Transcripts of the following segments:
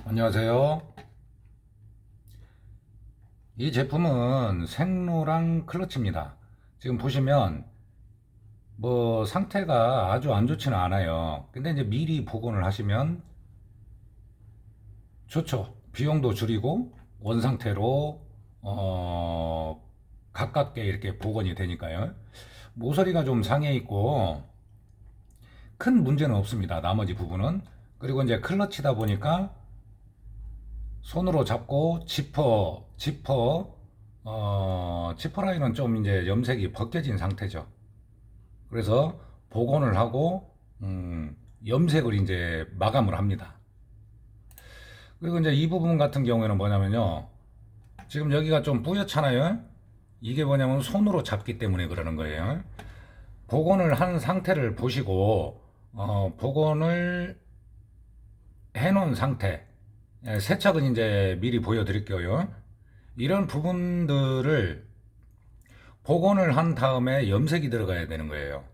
안녕하세요. 이 제품은 생로랑 클러치입니다. 지금 보시면 뭐 상태가 아주 안 좋지는 않아요. 근데 이제 미리 복원을 하시면 좋죠. 비용도 줄이고 원상태로 가깝게 이렇게 복원이 되니까요. 모서리가 좀 상해 있고 큰 문제는 없습니다. 나머지 부분은. 그리고 이제 클러치다 보니까 손으로 잡고 지퍼 라인은 좀 이제 염색이 벗겨진 상태죠. 그래서 복원을 하고 염색을 이제 마감을 합니다. 그리고 이제 이 부분 같은 경우에는 뭐냐면요. 지금 여기가 좀 뿌옇잖아요. 이게 뭐냐면 손으로 잡기 때문에 그러는 거예요. 복원을 한 상태를 보시고 복원을 해놓은 상태, 세척은 이제 미리 보여드릴게요. 이런 부분들을 복원을 한 다음에 염색이 들어가야 되는 거예요.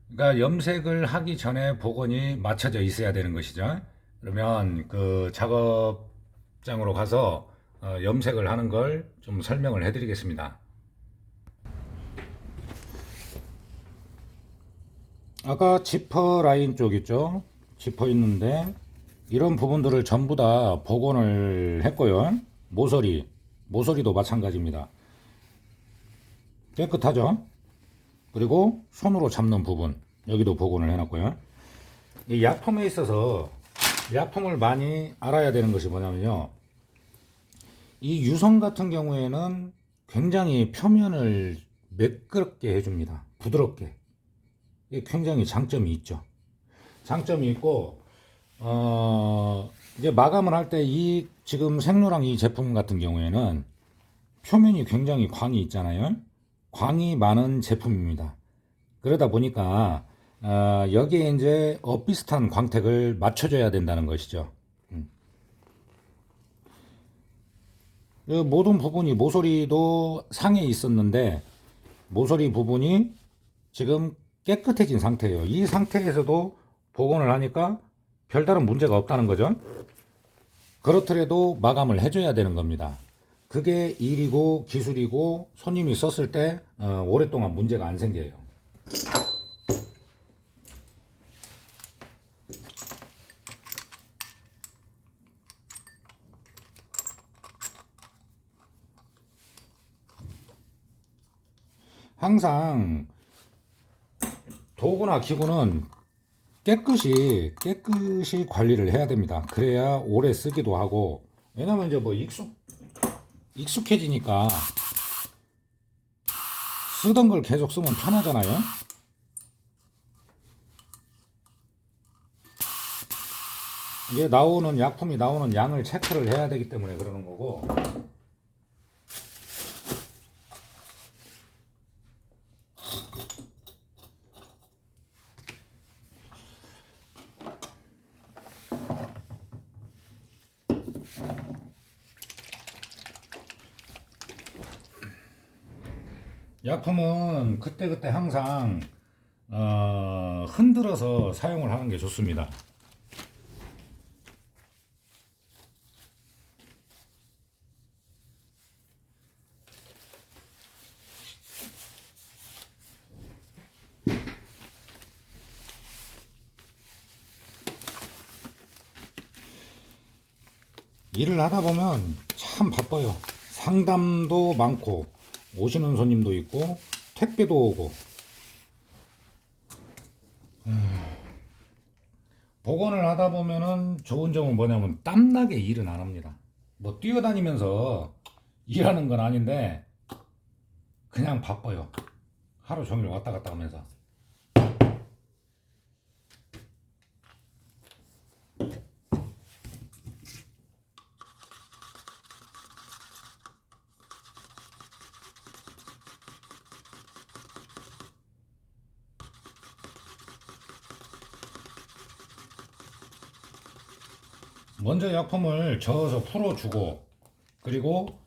그러니까 염색을 하기 전에 복원이 맞춰져 있어야 되는 것이죠. 그러면 그 작업장으로 가서 염색을 하는 걸 좀 설명을 해드리겠습니다. 아까 지퍼 라인 쪽 있죠? 지퍼 있는데 이런 부분들을 전부 다 복원을 했고요. 모서리도 마찬가지입니다. 깨끗하죠? 그리고 손으로 잡는 부분 여기도 복원을 해놨고요. 이 약품에 있어서 약품을 많이 알아야 되는 것이 뭐냐면요. 이 유성 같은 경우에는 굉장히 표면을 매끄럽게 해줍니다. 부드럽게. 이게 굉장히 장점이 있죠. 장점이 있고 이제 마감을 할 때 이 지금 생로랑 이 제품 같은 경우에는 표면이 굉장히 광이 있잖아요. 광이 많은 제품입니다. 그러다 보니까 여기에 이제 비슷한 광택을 맞춰줘야 된다는 것이죠. 그 모든 부분이 모서리도 상해 있었는데 모서리 부분이 지금 깨끗해진 상태예요. 이 상태에서도 복원을 하니까 별다른 문제가 없다는 거죠. 그렇더라도 마감을 해줘야 되는 겁니다. 그게 일이고 기술이고 손님이 썼을 때 오랫동안 문제가 안 생겨요. 항상 도구나 기구는 깨끗이 관리를 해야 됩니다. 그래야 오래 쓰기도 하고, 왜냐면 이제 뭐 익숙해지니까 쓰던 걸 계속 쓰면 편하잖아요. 이게 약품이 나오는 양을 체크를 해야 되기 때문에 그러는 거고, 약품은 그때그때 항상 흔들어서 사용을 하는 게 좋습니다. 일을 하다 보면 참 바빠요. 상담도 많고 오시는 손님도 있고 택배도 오고. 복원을 하다 보면은 좋은 점은 뭐냐면 땀나게 일은 안 합니다. 뭐 뛰어다니면서 일하는 건 아닌데 그냥 바빠요. 하루 종일 왔다 갔다 하면서. 먼저 약품을 저어서 풀어주고 그리고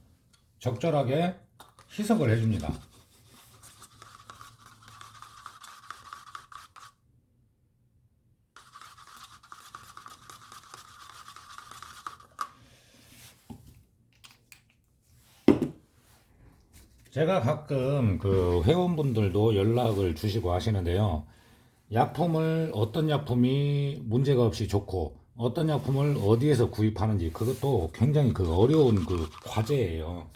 적절하게 희석을 해줍니다. 제가 가끔 그 회원분들도 연락을 주시고 하시는데요. 약품을 어떤 약품이 문제가 없이 좋고 어떤 약품을 어디에서 구입하는지 그것도 굉장히 그 어려운 그 과제예요.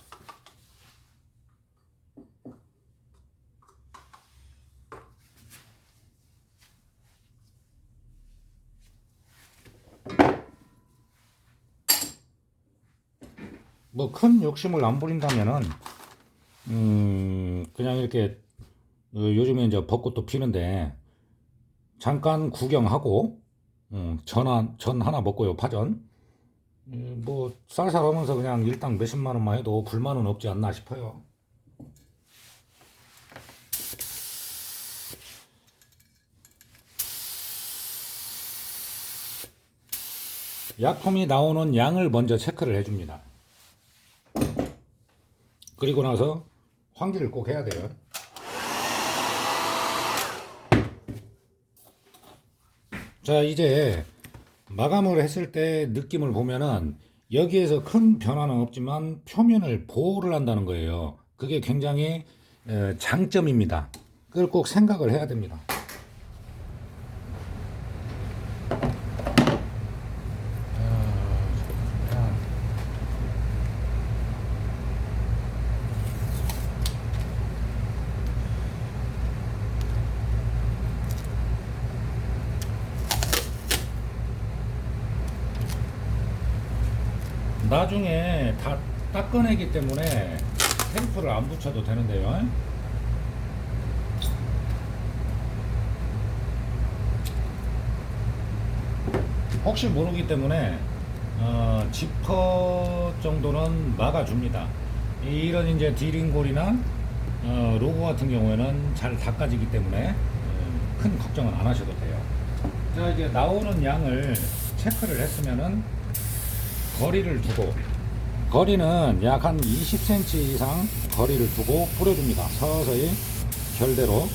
뭐 큰 욕심을 안 부린다면은 그냥 이렇게 요즘에 이제 벚꽃도 피는데 잠깐 구경하고 전 하나 먹고요 파전 뭐 쌀쌀하면서 그냥 일당 몇십만 원만 해도 불만은 없지 않나 싶어요. 약품이 나오는 양을 먼저 체크를 해줍니다. 그리고 나서 환기를 꼭 해야 돼요. 자, 이제 마감을 했을 때 느낌을 보면은 여기에서 큰 변화는 없지만 표면을 보호를 한다는 거예요. 그게 굉장히 장점입니다. 그걸 꼭 생각을 해야 됩니다. 나중에 다 닦아내기 때문에 테이프를 안 붙여도 되는데요. 혹시 모르기 때문에 지퍼 정도는 막아줍니다. 이런 이제 디링골이나 로고 같은 경우에는 잘 닦아지기 때문에 큰 걱정은 안 하셔도 돼요. 자, 이제 나오는 양을 체크를 했으면은 거리를 두고 거리는 약 한 20cm 이상 거리를 두고 뿌려줍니다. 서서히 결대로.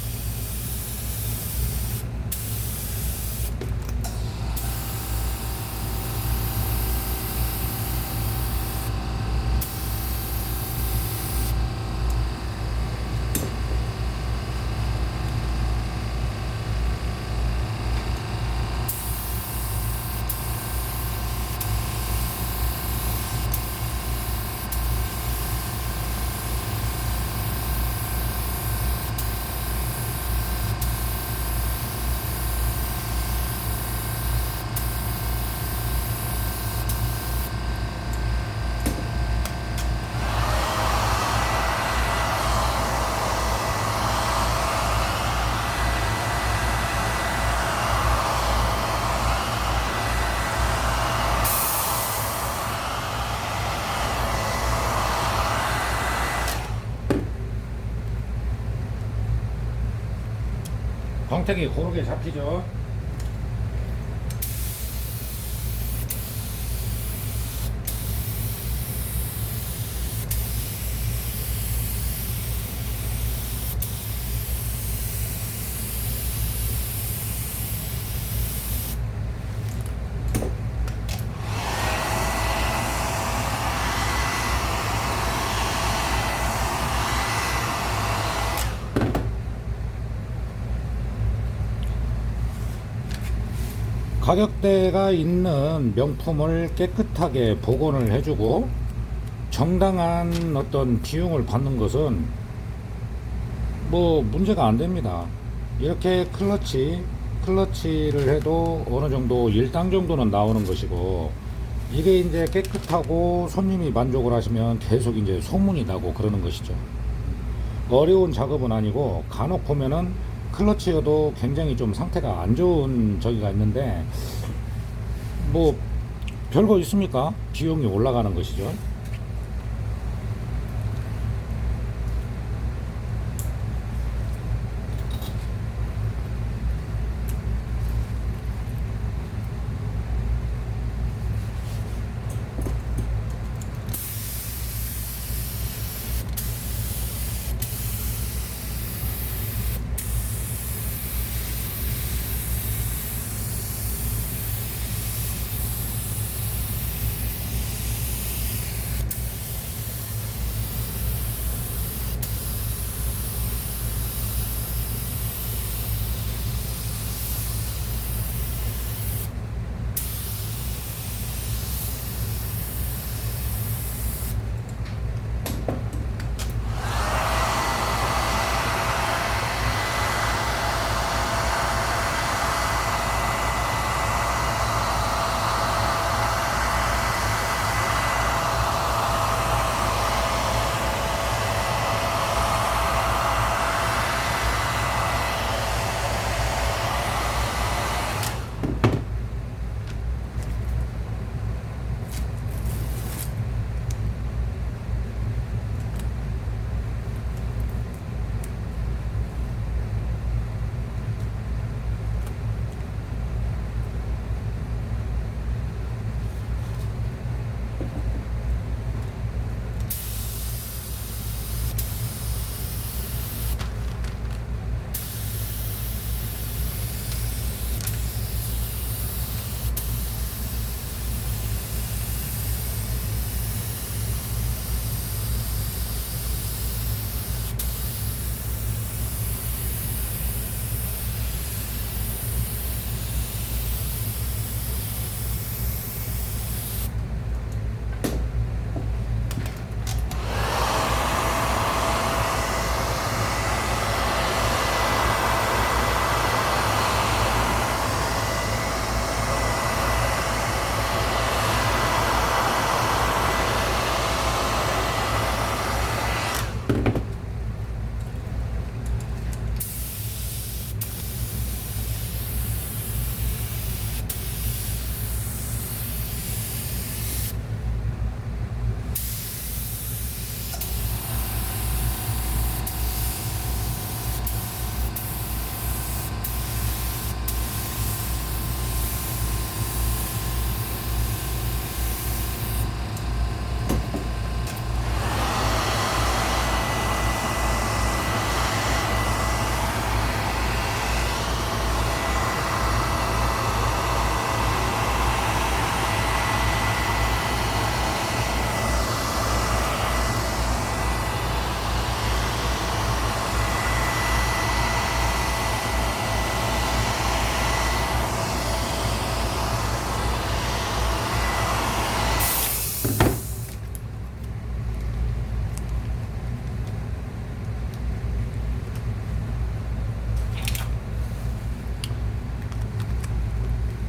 광택이 고르게 잡히죠. 가격대가 있는 명품을 깨끗하게 복원을 해주고 정당한 어떤 비용을 받는 것은 뭐 문제가 안 됩니다. 이렇게 클러치를 해도 어느 정도 일당 정도는 나오는 것이고 이게 이제 깨끗하고 손님이 만족을 하시면 계속 이제 소문이 나고 그러는 것이죠. 어려운 작업은 아니고 간혹 보면은 클러치여도 굉장히 좀 상태가 안 좋은 저기가 있는데 뭐 별거 있습니까? 비용이 올라가는 것이죠.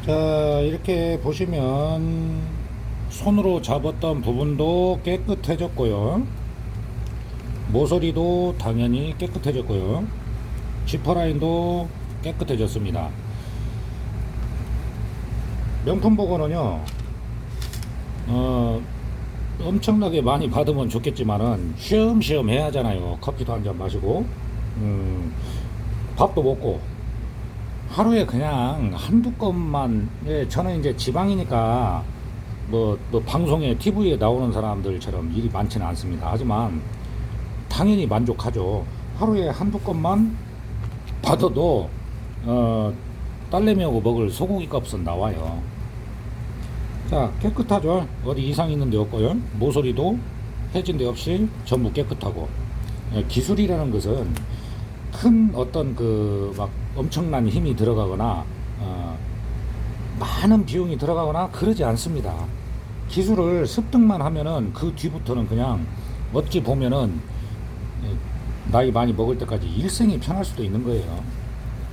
자, 이렇게 보시면 손으로 잡았던 부분도 깨끗해졌고요. 모서리도 당연히 깨끗해졌고요. 지퍼라인도 깨끗해졌습니다. 명품 복원은요, 엄청나게 많이 받으면 좋겠지만은 쉬엄쉬엄 해야 하잖아요. 커피도 한잔 마시고 밥도 먹고 하루에 그냥 한두 건만. 저는 이제 지방이니까 뭐 방송에 TV에 나오는 사람들처럼 일이 많지는 않습니다. 하지만 당연히 만족하죠. 하루에 한두 건만 받아도 딸내미하고 먹을 소고기 값은 나와요. 자, 깨끗하죠. 어디 이상 있는 데 없고요. 모서리도 해진 데 없이 전부 깨끗하고. 기술이라는 것은 큰 어떤 막 엄청난 힘이 들어가거나 많은 비용이 들어가거나 그러지 않습니다. 기술을 습득만 하면은 그 뒤부터는 그냥 어찌 보면은 나이 많이 먹을 때까지 일생이 편할 수도 있는 거예요.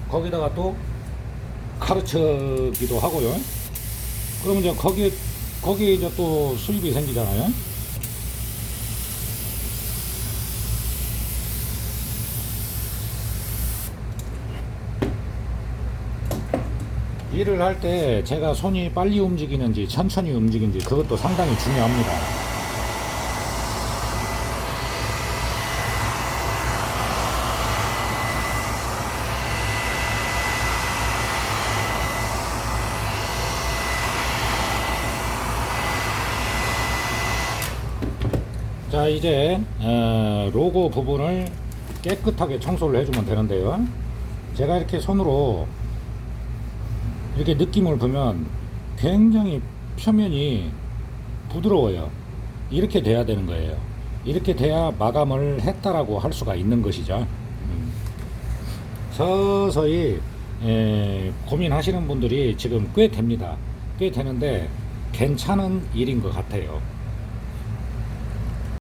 거기다가 또 가르치기도 하고요. 그러면 이제 거기에 이제 또 수입이 생기잖아요. 일을 할 때 제가 손이 빨리 움직이는지 천천히 움직이는지 그것도 상당히 중요합니다. 자, 이제 로고 부분을 깨끗하게 청소를 해주면 되는데요. 제가 이렇게 손으로 이렇게 느낌을 보면 굉장히 표면이 부드러워요. 이렇게 돼야 되는 거예요. 이렇게 돼야 마감을 했다라고 할 수가 있는 것이죠. 서서히 고민하시는 분들이 지금 꽤 됩니다. 꽤 되는데 괜찮은 일인 것 같아요.